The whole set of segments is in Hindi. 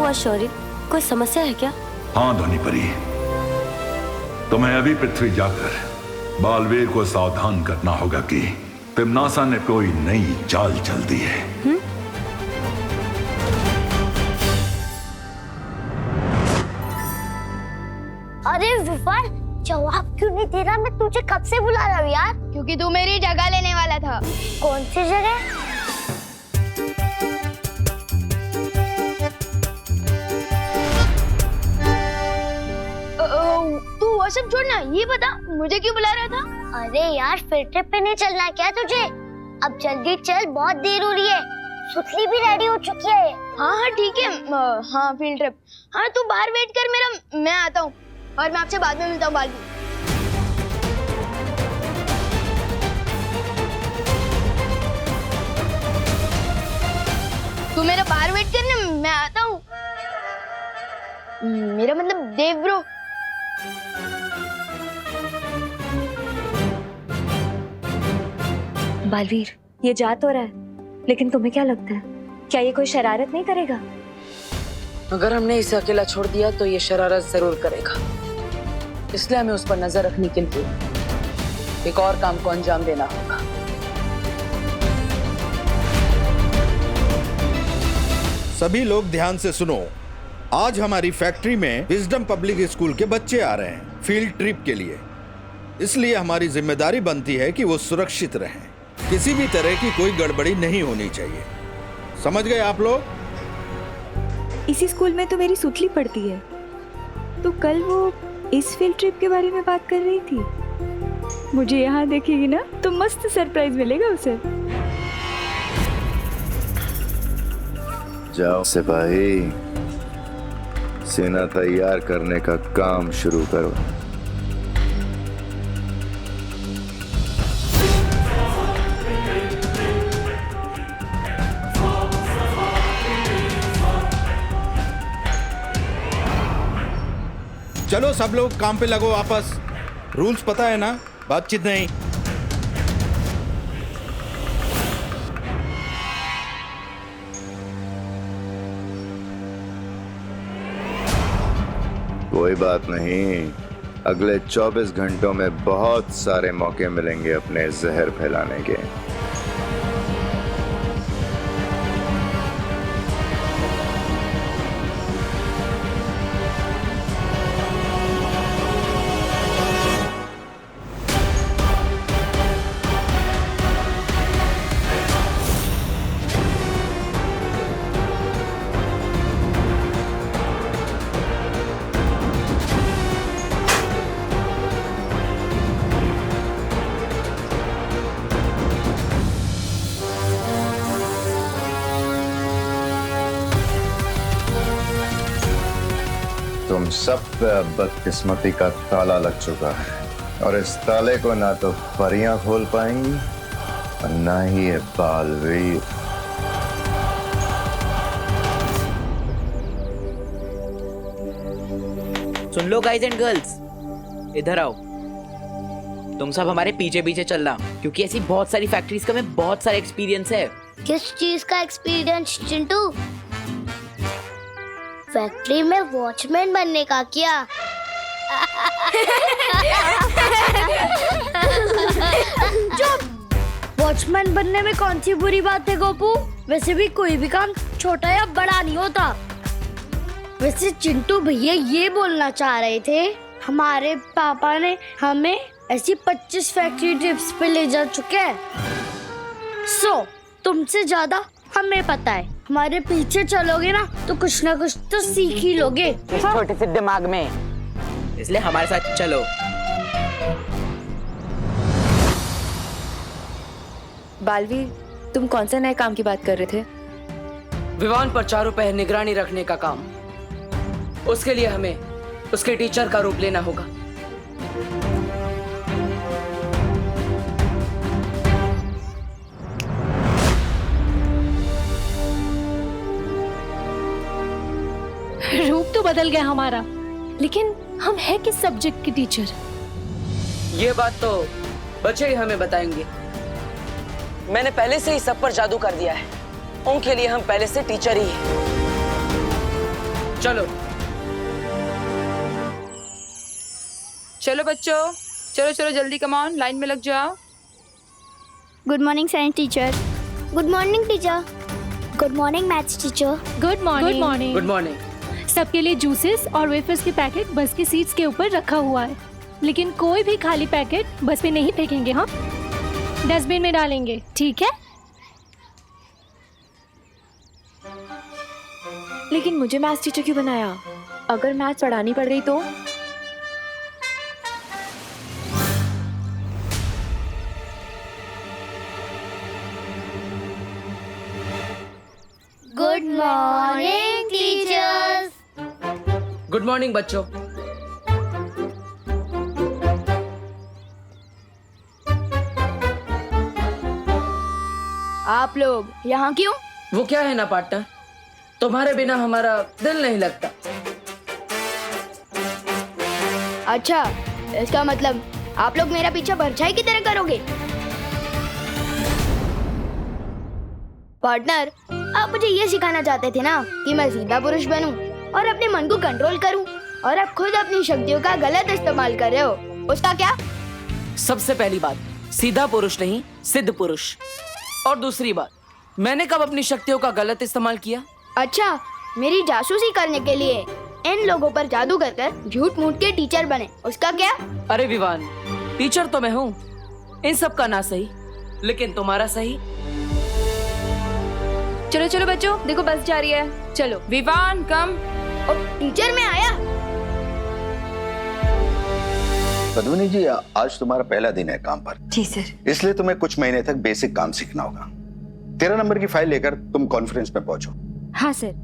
हुआ शौर्य? कोई समस्या है क्या? हाँ ध्वनि परी, तुम्हें अभी पृथ्वी जाकर बालवीर को सावधान करना होगा कि तिम्नासा ने कोई नई चाल चल दी है। अरे विफर, जवाब क्यों नहीं दे रहा? मैं तुझे कब से बुला रहा हूँ यार। क्योंकि तू मेरी जगह लेने वाला था। कौन सी जगह? तू वो सब छोड़ना, ये बता मुझे क्यों बुला रहा था? अरे यार, फील्ड ट्रिप पे नहीं चलना क्या तुझे? अब जल्दी चल, बहुत देर हो रही है। सुतली भी रेडी हो चुकी है। हाँ हाँ ठीक है। हाँ फील्ड ट्रिप। हाँ तू बाहर वेट कर मेरा, मैं आता हूँ और मैं आपसे बाद में मिलता हूँ बालवीर। तू मेरा बाहर वेट करने, मैं आता हूँ। मेरा मतलब देव ब्रो। बालवीर, ये जा तो रहा है, लेकिन तुम्हें क्या लगता है, क्या ये कोई शरारत नहीं करेगा? अगर हमने इसे अकेला छोड़ दिया तो ये शरारत जरूर करेगा, इसलिए हमें उस पर नजर रखने के लिए एक और काम को अंजाम देना होगा। सभी लोग ध्यान से सुनो। आज हमारी फैक्ट्री में विजडम पब्लिक स्कूल के बच्चे आ रहे हैं फील्ड ट्रिप के लिए, इसलिए हमारी जिम्मेदारी बनती है कि वो सुरक्षित रहें। किसी भी तरह की कोई गड़बड़ी नहीं होनी चाहिए, समझ गए आप लोग? इसी स्कूल में तो मेरी सुतली पढ़ती है, तो कल वो इस फील्ड ट्रिप के बारे में बात कर रही थी। मुझे यहाँ देखेगी ना तो मस्त सरप्राइज मिलेगा उसे। जाओ सिपाही, सेना तैयार करने का काम शुरू करो। चलो सब लोग काम पे लगो वापस। रूल्स पता है ना, बातचीत नहीं। कोई बात नहीं, अगले 24 घंटों में बहुत सारे मौके मिलेंगे अपने जहर फैलाने के। तुम सब पे बदकिस्मती का ताला लग चुका है और इस ताले को ना तो परियां खोल पाएंगी और ना ही ये बालवीर। सुन लो गाइज एंड गर्ल्स, इधर आओ। तुम सब हमारे पीछे पीछे चलना, क्योंकि ऐसी बहुत सारी फैक्ट्रीज का हमें बहुत सारा एक्सपीरियंस है। किस चीज का एक्सपीरियंस चिंटू? फैक्ट्री में वॉचमैन बनने का क्या? वॉचमैन बनने में कौन सी बुरी बात है गोपू? वैसे भी कोई भी काम छोटा या बड़ा नहीं होता। वैसे चिंटू भैया ये बोलना चाह रहे थे, हमारे पापा ने हमें ऐसी 25 फैक्ट्री ट्रिप्स पे ले जा चुके हैं। तुमसे ज्यादा हमें पता है। हमारे पीछे चलोगे ना तो कुछ ना कुछ तो सीख ही लोगे। इस छोटे से दिमाग में, इसलिए हमारे साथ चलो। बालवीर, तुम कौन सा नए काम की बात कर रहे थे? विवान पर चारों पहर निगरानी रखने का काम। उसके लिए हमें उसके टीचर का रूप लेना होगा। रूप तो बदल गया हमारा, लेकिन हम हैं किस सब्जेक्ट के टीचर? ये बात तो बच्चे ही हमें बताएंगे। मैंने पहले से ही सब पर जादू कर दिया है, उनके लिए हम पहले से टीचर ही हैं। चलो चलो बच्चों, चलो चलो जल्दी, कम ऑन, लाइन में लग जाओ। Good morning science teacher. Good morning teacher. Good morning maths teacher. Good morning. Good morning. Good morning. सबके लिए जूसेस और वेफर्स के पैकेट बस की सीट्स के ऊपर रखा हुआ है, लेकिन कोई भी खाली पैकेट बस में नहीं फेंकेंगे। हाँ, डस्टबिन में डालेंगे, ठीक है? लेकिन मुझे मैथ्स टीचर क्यों बनाया? अगर मैथ्स पढ़ानी पड़ गई तो? Good morning teachers. Good morning बच्चों। आप लोग यहाँ क्यों? वो क्या है ना पार्टनर, तुम्हारे बिना हमारा दिल नहीं लगता। अच्छा, इसका मतलब आप लोग मेरा पीछा परछाई की तरह करोगे? पार्टनर, आप मुझे ये सिखाना चाहते थे ना कि मैं सीधा पुरुष बनूं और अपने मन को कंट्रोल करूं, और अब खुद अपनी शक्तियों का गलत इस्तेमाल कर रहे हो। उसका क्या? सबसे पहली बात, सीधा पुरुष नहीं, सिद्ध पुरुष। और दूसरी बात, मैंने कब अपनी शक्तियों का गलत इस्तेमाल किया? अच्छा, मेरी जासूसी करने के लिए इन लोगों पर जादू कर झूठ मूठ के टीचर बने, उसका क्या? अरे विवान, टीचर तो मैं हूँ, इन सब का ना सही, लेकिन तुम्हारा सही। चलो चलो बच्चों, देखो बस जा रही है। चलो विवान कम। टीचर मैं आया। पद्मिनी जी, आज तुम्हारा पहला दिन है काम पर। जी सर। इसलिए तुम्हें कुछ महीने तक बेसिक काम सीखना होगा। 13 नंबर की फाइल लेकर तुम कॉन्फ्रेंस में पहुंचो। हाँ सर।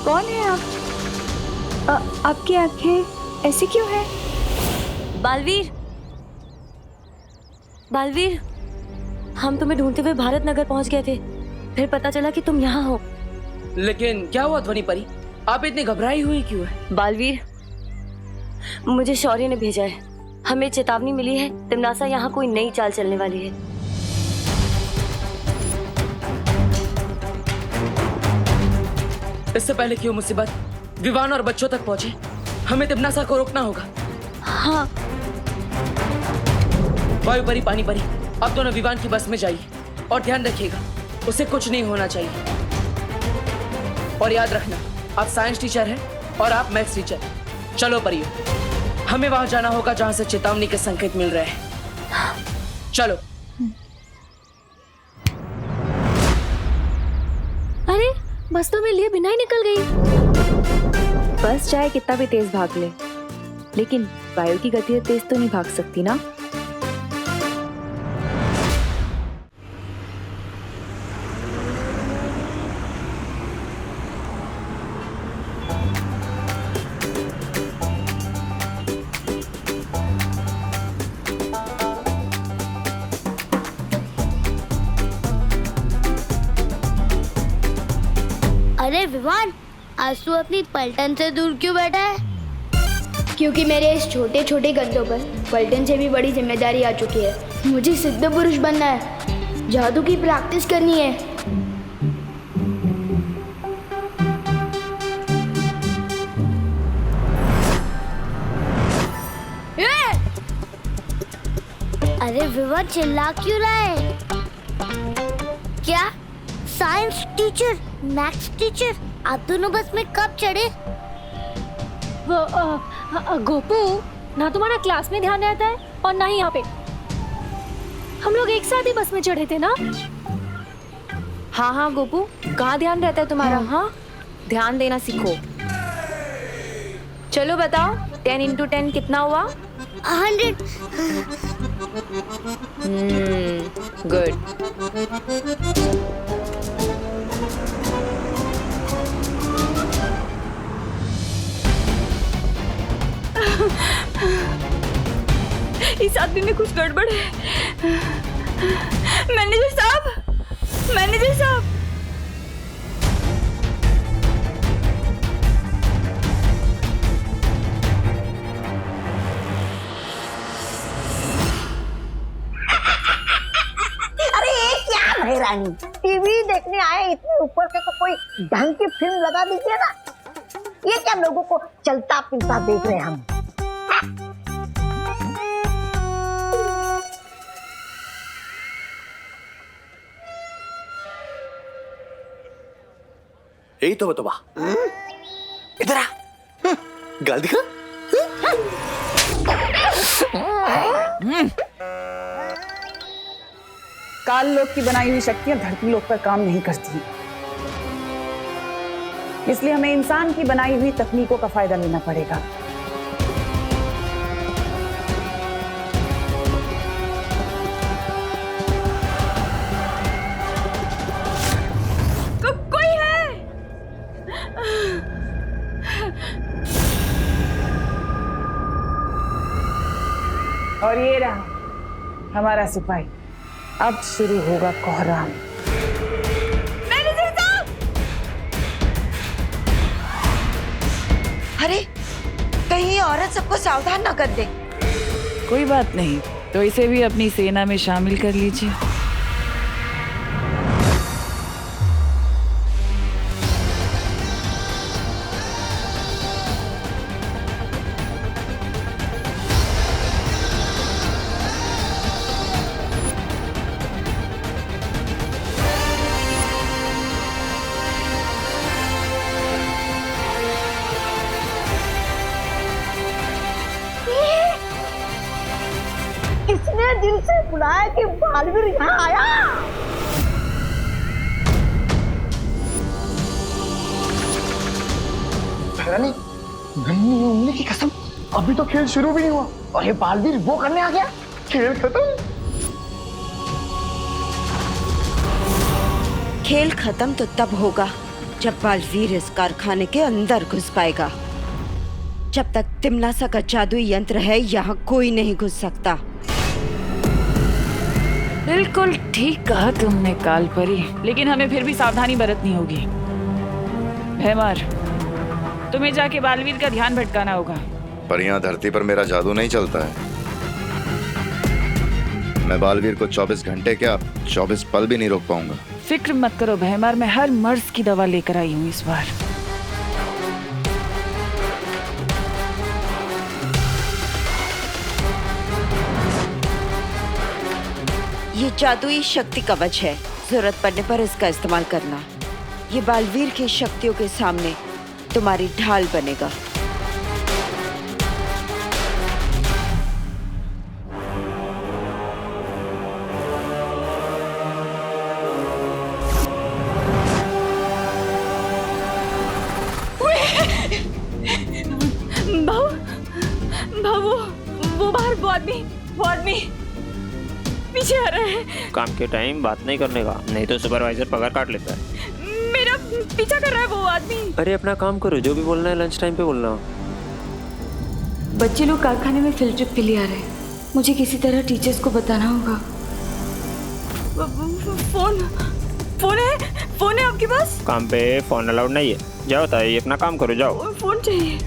कौन है आप? आपकी आंखें ऐसी क्यों हैं? बालवीर, बालवीर, हम तुम्हें ढूंढते हुए भारत नगर पहुंच गए थे, फिर पता चला कि तुम यहाँ हो। लेकिन क्या हुआ ध्वनि परी, आप इतनी घबराई हुई क्यों है? बालवीर, मुझे शौर्य ने भेजा है, हमें चेतावनी मिली है, तिमनासा यहाँ कोई नई चाल चलने वाली है। इससे पहले कि वो मुसीबत विवान और बच्चों तक पहुंचे, हमें तिमनासा को रोकना होगा। हाँ। वायु परी, पानी परी, अब दोनों विवान की बस में जाइए और ध्यान रखिएगा, उसे कुछ नहीं होना चाहिए। और याद रखना, आप साइंस टीचर हैं और आप मैथ्स टीचर। चलो परियो, हमें वहां जाना होगा जहां से चेतावनी के संकेत मिल रहे हैं। चलो। अरे बस तो मैं लिए बिना ही निकल गई। बस चाहे कितना भी तेज भाग ले, लेकिन वायु की गति तेज तो नहीं भाग सकती ना। अरे विवान, आज तू अपनी पलटन से दूर क्यों बैठा है? क्योंकि मेरे इस छोटे छोटे कंधों पर पलटन से भी बड़ी जिम्मेदारी आ चुकी है। मुझे सिद्ध पुरुष बनना है, जादू की प्रैक्टिस करनी है। अरे विवान, चिल्ला क्यों रहा है? क्या साइंस टीचर, मैथ्स टीचर, आप दोनों बस में कब चढ़े? गोपू, ना तुम्हारा क्लास में ध्यान रहता है और ना ही यहाँ पे। हम लोग एक साथ ही बस में चढ़े थे ना? हाँ हाँ गोपू, कहाँ ध्यान रहता है तुम्हारा? हाँ, ध्यान देना सीखो। चलो बताओ, 10 into 10 कितना हुआ? 100। गुड। इस आदमी में कुछ गड़बड़ है। मैनेजर साहब, मैनेजर साहब। अरे ये क्या भाई रानी, टीवी देखने आए इतने ऊपर से तो कोई ढंग की फिल्म लगा दीजिए ना। ये क्या लोगों को चलता फिरता देख रहे हैं हम। यही तो बतवा, इधर आ, गाल दिखा। काल लोक की बनाई हुई शक्तियां धरती लोक पर काम नहीं करती, इसलिए हमें इंसान की बनाई हुई तकनीकों का फायदा लेना पड़ेगा। कोई है? और ये रहा हमारा सिपाही। अब शुरू होगा कोहराम। मैनेजर साहब! अरे, कहीं ये औरत सबको सावधान ना कर दे। कोई बात नहीं, तो इसे भी अपनी सेना में शामिल कर लीजिए। किसने दिल से बुलाया कि बालवीर यहाँ आया? रानी, गन्नी उंगली की कसम, अभी तो खेल शुरू भी नहीं हुआ और ये बालवीर वो करने आ गया। खेल खत्म। खेल खत्म तो तब होगा जब बालवीर इस कारखाने के अंदर घुस पाएगा। जब तक तिमनासा का जादुई यंत्र है, यहाँ कोई नहीं घुस सकता। बिल्कुल ठीक कहा तुमने कालपरी, लेकिन हमें फिर भी सावधानी बरतनी होगी। भैमार, तुम्हें जाके बालवीर का ध्यान भटकाना होगा। पर यहाँ धरती पर मेरा जादू नहीं चलता है। मैं बालवीर को 24 घंटे क्या 24 पल भी नहीं रोक पाऊंगा। फिक्र मत करो भैमार, मैं हर मर्ज की दवा लेकर आई हूँ इस बार। ये जादुई शक्ति कवच है, जरूरत पड़ने पर इसका इस्तेमाल करना। ये बालवीर की शक्तियों के सामने तुम्हारी ढाल बनेगा। वो बाहर वो आदमी पीछे आ रहा है। काम के टाइम बात नहीं करने का, नहीं तो सुपरवाइजर पगार काट लेता है। मेरा पीछा कर रहा है वो आदमी। अरे अपना काम करो, जो भी बोलना है लंच टाइम पे बोलना। बच्चे लोग कारखाने में फील्ड ट्रिप के लिए आ रहे हैं। मुझे किसी तरह टीचर्स को बताना होगा। फोन है आपके पास? काम पे फोन अलाउड नहीं है। जाओ ताई, अपना काम करो, जाओ। फोन चाहिए।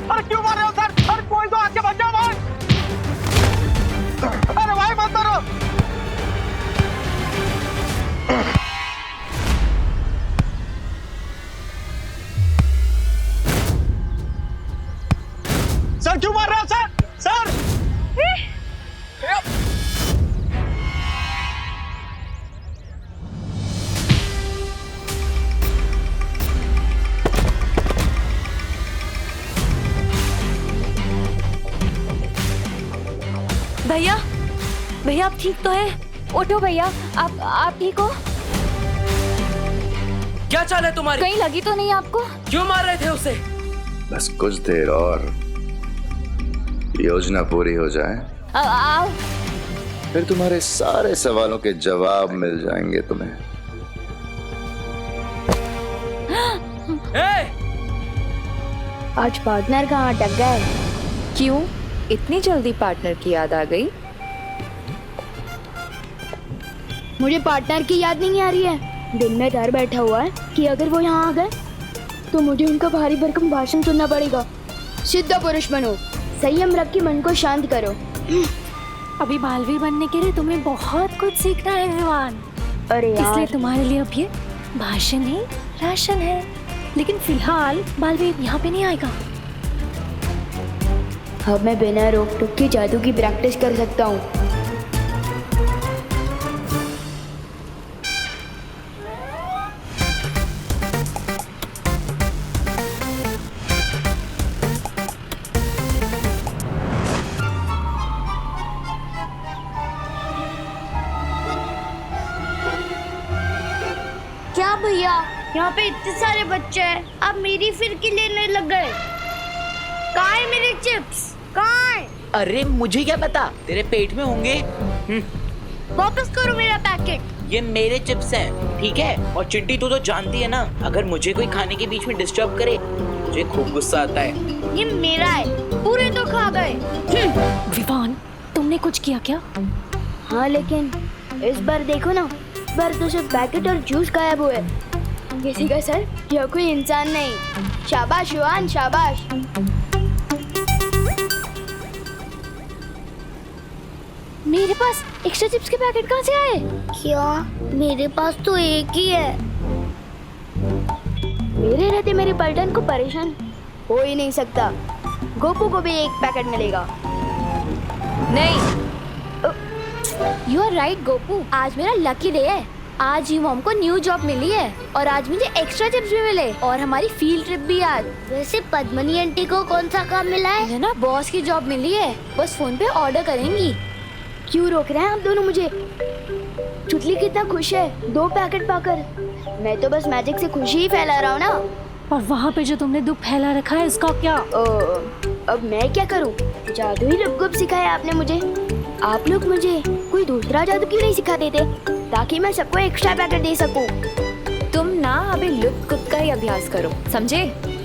अरे क्यों मार रहे हो सर? अरे कोई तो आके बच जाओ भाई। अरे भाई मत मारो। आप ठीक तो हैं? उठो भैया, आप ठीक हो? क्या चाल है तुम्हारी? कहीं लगी तो नहीं आपको? क्यों मार रहे थे उसे? बस कुछ देर और योजना पूरी हो जाए, आओ। फिर तुम्हारे सारे सवालों के जवाब मिल जाएंगे तुम्हें। आज पार्टनर कहाँ अटक गए? क्यों इतनी जल्दी पार्टनर की याद आ गई? मुझे पार्टनर की याद नहीं आ रही है। दिल में डर बैठा हुआ है कि अगर वो यहाँ आ गए तो मुझे उनका भारी भरकम भाषण सुनना पड़ेगा। सिद्ध पुरुष बनो, संयम रख के मन को शांत करो। अभी बालवीर बनने के लिए तुम्हें बहुत कुछ सीखना है विवान। अरे यार, इसलिए तुम्हारे लिए अब ये भाषण ही राशन है। लेकिन फिलहाल बालवीर यहाँ पे नहीं आएगा। अब मैं बिना रोक टोक के जादू की प्रैक्टिस कर सकता हूँ। क्या भैया, यहाँ पे इतने सारे बच्चे हैं, आप मेरी फिरकी लेने लग गए। कहाँ है मेरे चिप्स? कहाँ है? अरे मुझे क्या पता, तेरे पेट में होंगे। वापस करो मेरा पैकेट। ये मेरे चिप्स हैं, ठीक है? और चिंटी तू तो जानती है ना, अगर मुझे कोई खाने के बीच में डिस्टर्ब करे मुझे खूब गुस्सा आता है। ये मेरा है, पूरे तो खा गए। विवान, तुमने कुछ किया क्या? हाँ, लेकिन इस बार देखो ना, इस बार तो सिर्फ पैकेट और जूस गायब हुए। किसी का सर, यह कोई इंसान नहीं। शाबाश युवान, शाबाश। मेरे पास एक्स्ट्रा चिप्स के पैकेट कहाँ से आए? क्या? मेरे पास तो एक ही है। मेरे रहते मेरे पलटन को परेशान हो ही नहीं सकता। गोपू को भी एक पैकेट मिलेगा। नहीं, यू आर राइट गोपू, आज मेरा लकी डे है। आज ही मॉम को न्यू जॉब मिली है और आज मुझे एक्स्ट्रा चिप्स भी मिले और हमारी फील्ड ट्रिप भी आज। वैसे पद्मनी आंटी को कौन सा काम मिला है? मुझे ना बॉस की जॉब मिली है, बस फोन पे ऑर्डर करेंगी। क्यों रोक रहे हैं आप दोनों मुझे? चुटली कितना खुश है 2 पैकेट पाकर। मैं तो बस मैजिक से खुशी ही फैला रहा हूँ ना। और वहाँ पे जो तुमने दुख फैला रखा है उसका क्या? अब मैं क्या करूँ? जादू ही लुप-गुप सिखाया आपने मुझे। आप लोग मुझे कोई दूसरा जादू क्यों नहीं सिखा देते ताकि मैं सबको एक्स्ट्रा पैकेट दे सकूं? तुम ना अभी लुप गुप का ही अभ्यास करो, समझे?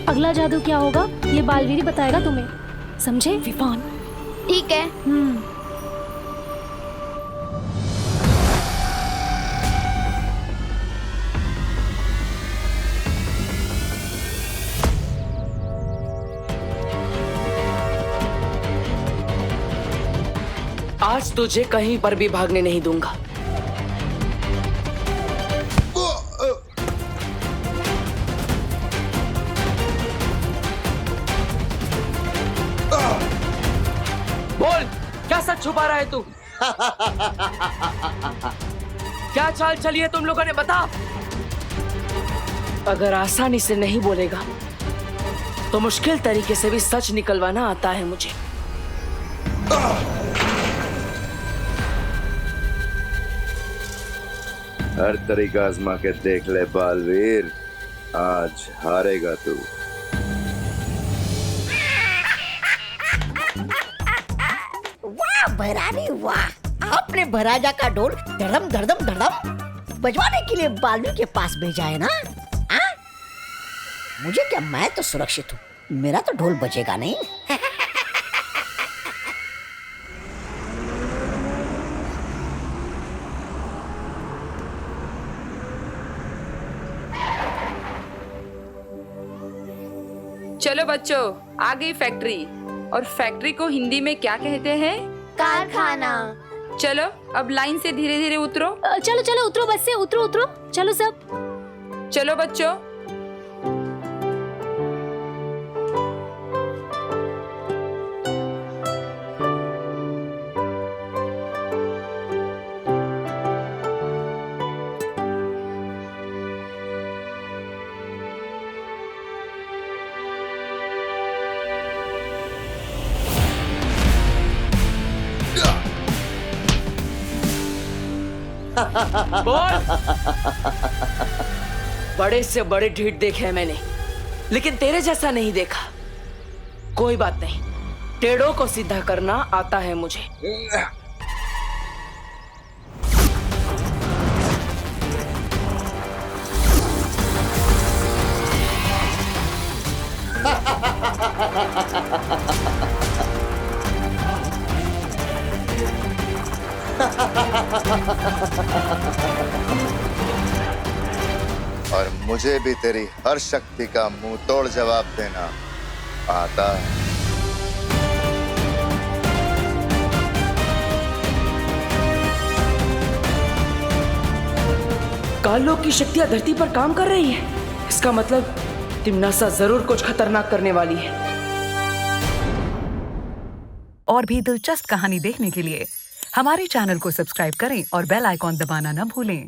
अगला जादू क्या होगा ये बालवीर ही बताएगा तुम्हें, समझे विवान? ठीक है। आज तुझे कहीं पर भी भागने नहीं दूंगा। बोल, क्या सच छुपा रहा है तू? क्या चाल चली है तुम लोगों ने, बता। अगर आसानी से नहीं बोलेगा तो मुश्किल तरीके से भी सच निकलवाना आता है मुझे। हर तरीका आजमा के देख ले बालवीर, आज हारेगा तू। वाह भैरानी वाह, आपने भराजा का ढोल धड़म धड़म धड़म बजवाने के लिए बालवीर के पास भेजा है ना? मुझे क्या, मैं तो सुरक्षित हूँ, मेरा तो ढोल बजेगा नहीं। चलो बच्चों, आ गई फैक्ट्री। और फैक्ट्री को हिंदी में क्या कहते हैं? कारखाना। चलो अब लाइन से धीरे धीरे उतरो। चलो चलो उतरो, बस से उतरो उतरो, चलो सब। चलो बच्चों। बोल। बड़े से बड़े ढीठ देखे हैं मैंने, लेकिन तेरे जैसा नहीं देखा। कोई बात नहीं, टेढ़ों को सीधा करना आता है मुझे। और मुझे भी तेरी हर शक्ति का मुंह तोड़ जवाब देना आता है। कालों की शक्तियां धरती पर काम कर रही हैं। इसका मतलब तिम्नासा जरूर कुछ खतरनाक करने वाली है। और भी दिलचस्प कहानी देखने के लिए हमारे चैनल को सब्सक्राइब करें और बेल आइकॉन दबाना न भूलें।